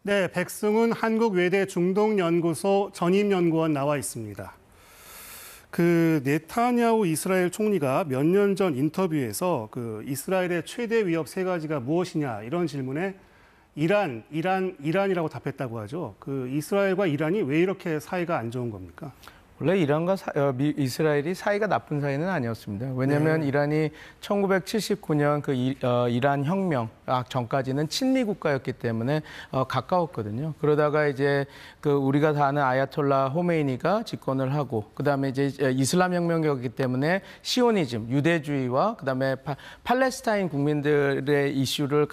네, 백승훈 한국외대 중동연구소 전임연구원 나와 있습니다. 네타냐후 이스라엘 총리가 몇 년 전 인터뷰에서 이스라엘의 최대 위협 세 가지가 무엇이냐 이런 질문에 이란이라고 답했다고 하죠. 이스라엘과 이란이 왜 이렇게 사이가 안 좋은 겁니까? 원래 이란과 이스라엘이 사이가 나쁜 사이는 아니었습니다. 왜냐하면 이란이 1979년 이란 혁명 전까지는 친미 국가였기 때문에 가까웠거든요. 그러다가 이제 우리가 다 아는 아야톨라 호메이니가 집권을 하고 그다음에 이제 이슬람 혁명이었기 때문에 시오니즘, 유대주의와 그다음에 팔레스타인 국민들의 이슈를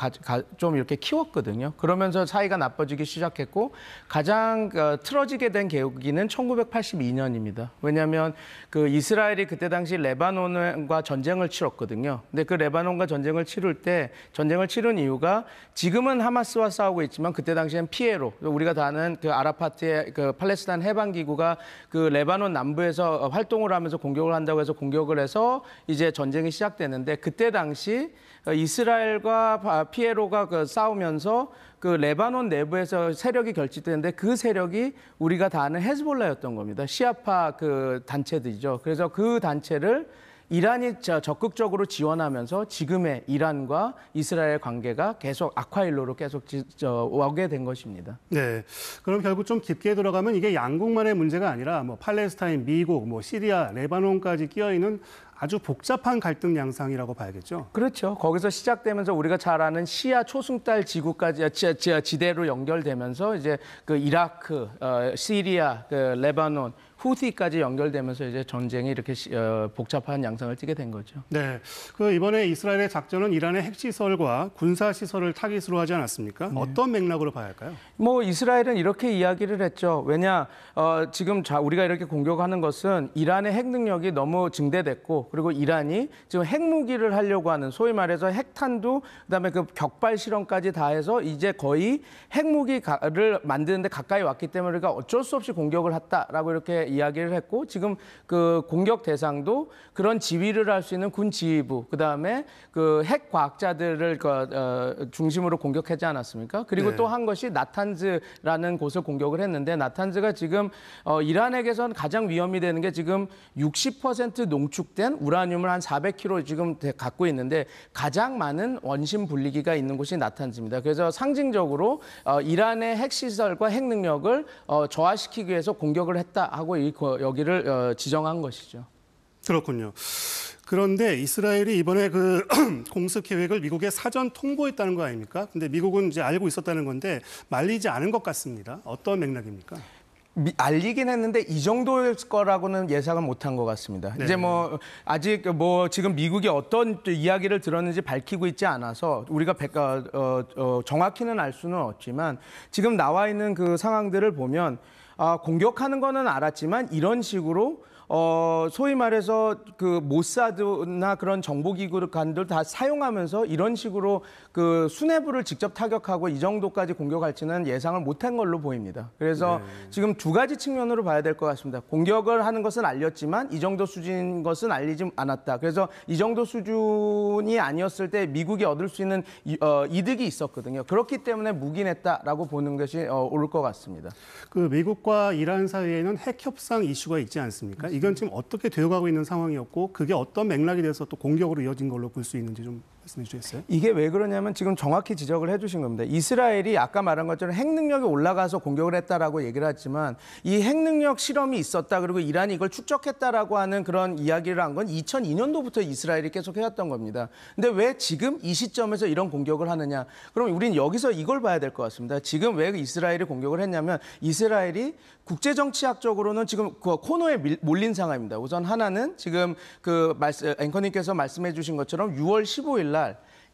좀 이렇게 키웠거든요. 그러면서 사이가 나빠지기 시작했고 가장 틀어지게 된 계기는 1982년입니다. 왜냐하면 이스라엘이 그때 당시 레바논과 전쟁을 치렀거든요. 근데 레바논과 전쟁을 치른 이유가 지금은 하마스와 싸우고 있지만 그때 당시엔 피에로, 우리가 다 아는 아라파트의 팔레스타인 해방기구가 레바논 남부에서 활동을 하면서 공격을 한다고 해서 공격을 해서 이제 전쟁이 시작됐는데 그때 당시 이스라엘과 피에로가 싸우면서 레바논 내부에서 세력이 결집되는데 그 세력이 우리가 다 아는 헤즈볼라였던 겁니다. 시아파 단체들이죠. 그래서 그 단체를 이란이 적극적으로 지원하면서 지금의 이란과 이스라엘 관계가 계속 악화일로로 계속 오게 된 것입니다. 네, 그럼 결국 좀 깊게 들어가면 이게 양국만의 문제가 아니라 팔레스타인, 미국, 시리아, 레바논까지 끼어 있는 아주 복잡한 갈등 양상이라고 봐야겠죠. 그렇죠. 거기서 시작되면서 우리가 잘 아는 시아 초승달 지대로 연결되면서 이제 이라크, 시리아, 레바논, 후티까지 연결되면서 이제 전쟁이 이렇게 복잡한 양상을 띠게 된 거죠. 네, 이번에 이스라엘의 작전은 이란의 핵시설과 군사시설을 타깃으로 하지 않았습니까? 네. 어떤 맥락으로 봐야 할까요? 이스라엘은 이렇게 이야기를 했죠. 왜냐, 지금 우리가 이렇게 공격하는 것은 이란의 핵 능력이 너무 증대됐고 그리고 이란이 지금 핵무기를 하려고 하는 소위 말해서 핵탄두 그다음에 격발 실험까지 다 해서 이제 거의 핵무기를 만드는데 가까이 왔기 때문에 우리가 어쩔 수 없이 공격을 했다라고 이렇게 이야기를 했고 지금 공격 대상도 그런 지휘를 할 수 있는 군 지휘부 그다음에 핵 과학자들을 중심으로 공격하지 않았습니까? 그리고 네. 또 한 것이 나탄즈라는 곳을 공격을 했는데 나탄즈가 지금 이란에게선 가장 위험이 되는 게 지금 60% 농축된 우라늄을 한 400kg 지금 갖고 있는데 가장 많은 원심 분리기가 있는 곳이 나탄즈입니다. 그래서 상징적으로 이란의 핵시설과 핵 능력을 저하시키기 위해서 공격을 했다 하고 여기를 지정한 것이죠. 그렇군요. 그런데 이스라엘이 이번에 공습 계획을 미국에 사전 통보했다는 거 아닙니까? 근데 미국은 이제 알고 있었다는 건데 말리지 않은 것 같습니다. 어떤 맥락입니까? 알리긴 했는데 이 정도일 거라고는 예상은 못한 것 같습니다. 네. 이제 아직 지금 미국이 어떤 이야기를 들었는지 밝히고 있지 않아서 우리가 정확히는 알 수는 없지만 지금 나와 있는 상황들을 보면 공격하는 거는 알았지만 이런 식으로 소위 말해서 모사드나 그런 정보기관들 다 사용하면서 이런 식으로 수뇌부를 직접 타격하고 이 정도까지 공격할지는 예상을 못한 걸로 보입니다. 그래서 네. 지금 두 가지 측면으로 봐야 될 것 같습니다. 공격을 하는 것은 알렸지만 이 정도 수준인 것은 알리지 않았다. 그래서 이 정도 수준이 아니었을 때 미국이 얻을 수 있는 이득이 있었거든요. 그렇기 때문에 묵인했다라고 보는 것이 옳을 것 같습니다. 미국과 이란 사이에는 핵 협상 이슈가 있지 않습니까? 이건 지금 어떻게 되어가고 있는 상황이었고 그게 어떤 맥락이 돼서 또 공격으로 이어진 걸로 볼 수 있는지 좀 말씀해 주시겠어요? 이게 왜 그러냐면 지금 정확히 지적을 해주신 겁니다. 이스라엘이 아까 말한 것처럼 핵 능력이 올라가서 공격을 했다라고 얘기를 했지만 이 핵 능력 실험이 있었다 그리고 이란이 이걸 축적했다라고 하는 그런 이야기를 한 건 2002년도부터 이스라엘이 계속 해왔던 겁니다. 근데 왜 지금 이 시점에서 이런 공격을 하느냐? 그럼 우린 여기서 이걸 봐야 될 것 같습니다. 지금 왜 이스라엘이 공격을 했냐면 이스라엘이 국제정치학적으로는 지금 코너에 몰린 상황입니다. 우선 하나는 지금 앵커님께서 말씀해 주신 것처럼 6월 15일 날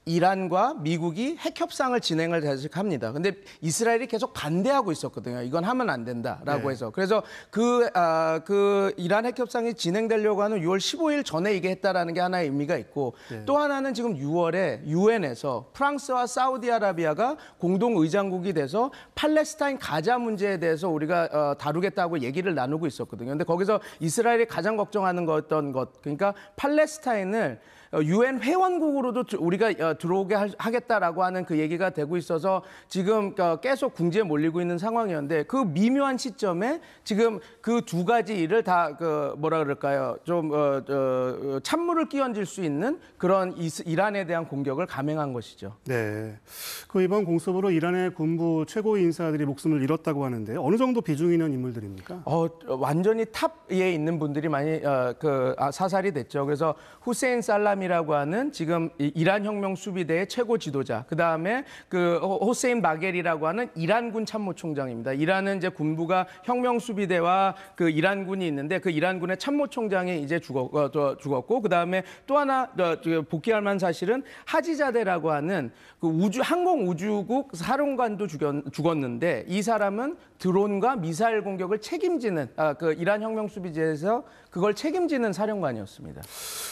이란과 미국이 핵 협상을 진행을 합니다. 근데 이스라엘이 계속 반대하고 있었거든요. 이건 하면 안 된다라고 해서. 그래서 이란 핵 협상이 진행되려고 하는 6월 15일 전에 이게 했다라는 게 하나의 의미가 있고 또 하나는 지금 6월에 유엔에서 프랑스와 사우디아라비아가 공동 의장국이 돼서 팔레스타인 가자 문제에 대해서 우리가 다루겠다고 얘기를 나누고 있었거든요. 근데 거기서 이스라엘이 가장 걱정하는 어떤 것, 그러니까 팔레스타인을 유엔 회원국으로도 우리가 들어오게 하겠다라고 하는 그 얘기가 되고 있어서 지금 계속 궁지에 몰리고 있는 상황이었는데 그 미묘한 시점에 지금 그 두 가지 일을 다 뭐라 그럴까요? 좀 찬물을 끼얹을 수 있는 그런 이란에 대한 공격을 감행한 것이죠. 네. 그 이번 공습으로 이란의 군부 최고 인사들이 목숨을 잃었다고 하는데 어느 정도 비중 있는 인물들입니까? 완전히 탑에 있는 분들이 많이 사살이 됐죠. 그래서 후세인 살람이라고 하는 지금 이란 혁명 수비대의 최고 지도자. 그 다음에 그 호세인 바겔이라고 하는 이란군 참모총장입니다. 이란은 이제 군부가 혁명 수비대와 그 이란군이 있는데 그 이란군의 참모총장이 이제 죽었고 그 다음에 또 하나 복귀할 만한 사실은 하지자데라고 하는 그 항공우주국 사령관도 죽었는데 이 사람은 드론과 미사일 공격을 책임지는 그 이란 혁명 수비대에서 그걸 책임지는 사령관이었습니다.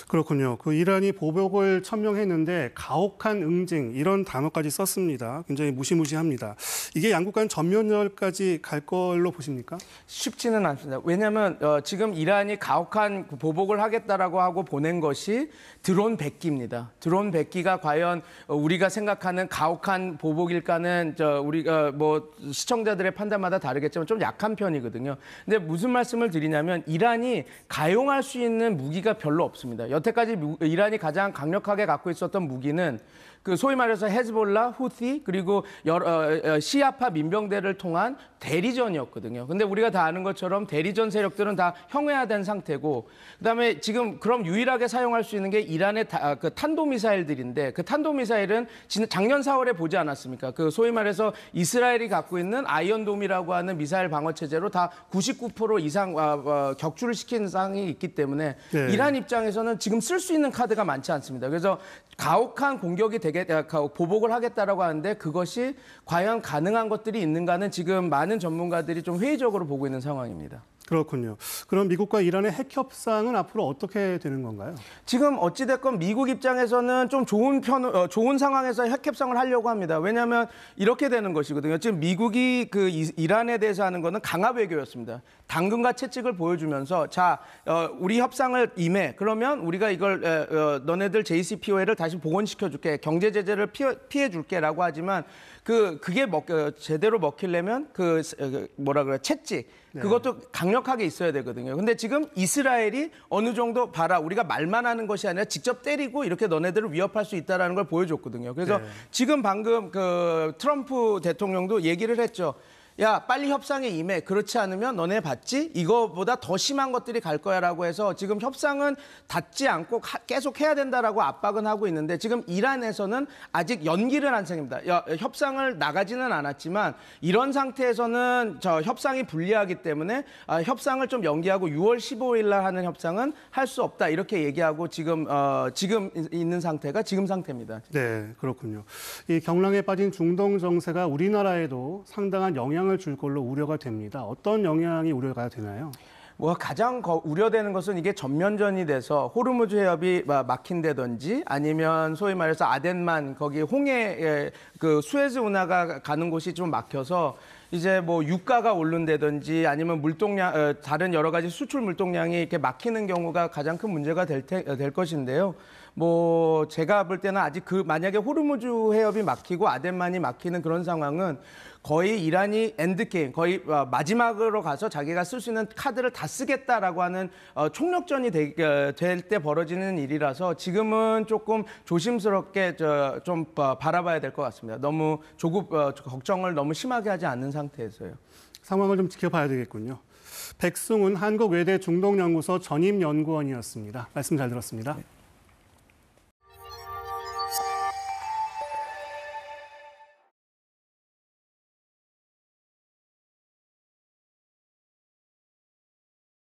그렇군요. 그 이란이 보복을 천명했는데 가혹한 응징 이런 단어까지 썼습니다. 굉장히 무시무시합니다. 이게 양국 간 전면전까지 갈 걸로 보십니까? 쉽지는 않습니다. 왜냐하면 지금 이란이 가혹한 보복을 하겠다라고 하고 보낸 것이 드론 100기입니다. 드론 100기가 과연 우리가 생각하는 가혹한 보복일까는 우리가 뭐 시청자들의 판단마다 다르겠지만 좀 약한 편이거든요. 근데 무슨 말씀을 드리냐면 이란이 가용할 수 있는 무기가 별로 없습니다. 여태까지 이란이 가장 강력하게 갖고 있었던 무기는 그 소위 말해서 헤즈볼라, 후티 그리고 시아파 민병대를 통한 대리전이었거든요. 근데 우리가 다 아는 것처럼 대리전 세력들은 다 형해화된 상태고 그다음에 지금 그럼 유일하게 사용할 수 있는 게 이란의 그 탄도미사일들인데 그 탄도미사일은 작년 4월에 보지 않았습니까? 그 소위 말해서 이스라엘이 갖고 있는 아이언돔이라고 하는 미사일 방어 체제로 다 99% 이상 격추를 시킨 상황이 있기 때문에 네. 이란 입장에서는 지금 쓸 수 있는 카드가 많지 않습니다. 그래서 가혹한 공격이 보복을 하겠다라고 하는데 그것이 과연 가능한 것들이 있는가는 지금 많은 전문가들이 좀 회의적으로 보고 있는 상황입니다. 그렇군요. 그럼 미국과 이란의 핵 협상은 앞으로 어떻게 되는 건가요? 지금 어찌됐건 미국 입장에서는 좀 좋은 상황에서 핵 협상을 하려고 합니다. 왜냐하면 이렇게 되는 것이거든요. 지금 미국이 그 이란에 대해서 하는 거는 강압 외교였습니다. 당근과 채찍을 보여주면서 자, 우리 협상을 임해. 그러면 우리가 이걸 너네들 JCPOA를 다시 복원시켜줄게. 경제 제재를 피해줄게라고 하지만 그게 제대로 먹히려면 채찍. 그것도 강력하게 있어야 되거든요. 근데 지금 이스라엘이 어느 정도 봐라. 우리가 말만 하는 것이 아니라 직접 때리고 이렇게 너네들을 위협할 수 있다는 걸 보여줬거든요. 그래서 지금 방금 그 트럼프 대통령도 얘기를 했죠. 야, 빨리 협상에 임해. 그렇지 않으면 너네 봤지? 이거보다 더 심한 것들이 갈 거야라고 해서 지금 협상은 닫지 않고 계속 해야 된다라고 압박은 하고 있는데 지금 이란에서는 아직 연기를 한 상입니다. 협상을 나가지는 않았지만 이런 상태에서는 협상이 불리하기 때문에 협상을 좀 연기하고 6월 15일 날 하는 협상은 할 수 없다. 이렇게 얘기하고 지금 있는 상태가 지금 상태입니다. 네, 그렇군요. 이 경랑에 빠진 중동 정세가 우리나라에도 상당한 영향을 줄 걸로 우려가 됩니다. 어떤 영향이 우려가 되나요? 가장 우려되는 것은 이게 전면전이 돼서 호르무즈 해협이 막힌다든지 아니면 소위 말해서 아덴만 거기 홍해 그 수에즈 운하가 가는 곳이 좀 막혀서 이제 뭐 유가가 오른다든지 아니면 물동량 다른 여러 가지 수출 물동량이 이렇게 막히는 경우가 가장 큰 문제가 될 것인데요. 제가 볼 때는 아직 만약에 호르무즈 해협이 막히고 아덴만이 막히는 그런 상황은 거의 이란이 엔드게임, 거의 마지막으로 가서 자기가 쓸 수 있는 카드를 다 쓰겠다라고 하는 총력전이 될 때 벌어지는 일이라서 지금은 조금 조심스럽게 좀 바라봐야 될 것 같습니다. 너무 걱정을 너무 심하게 하지 않는 상태에서요. 상황을 좀 지켜봐야 되겠군요. 백승훈 한국외대 중동연구소 전임연구원이었습니다. 말씀 잘 들었습니다. 네.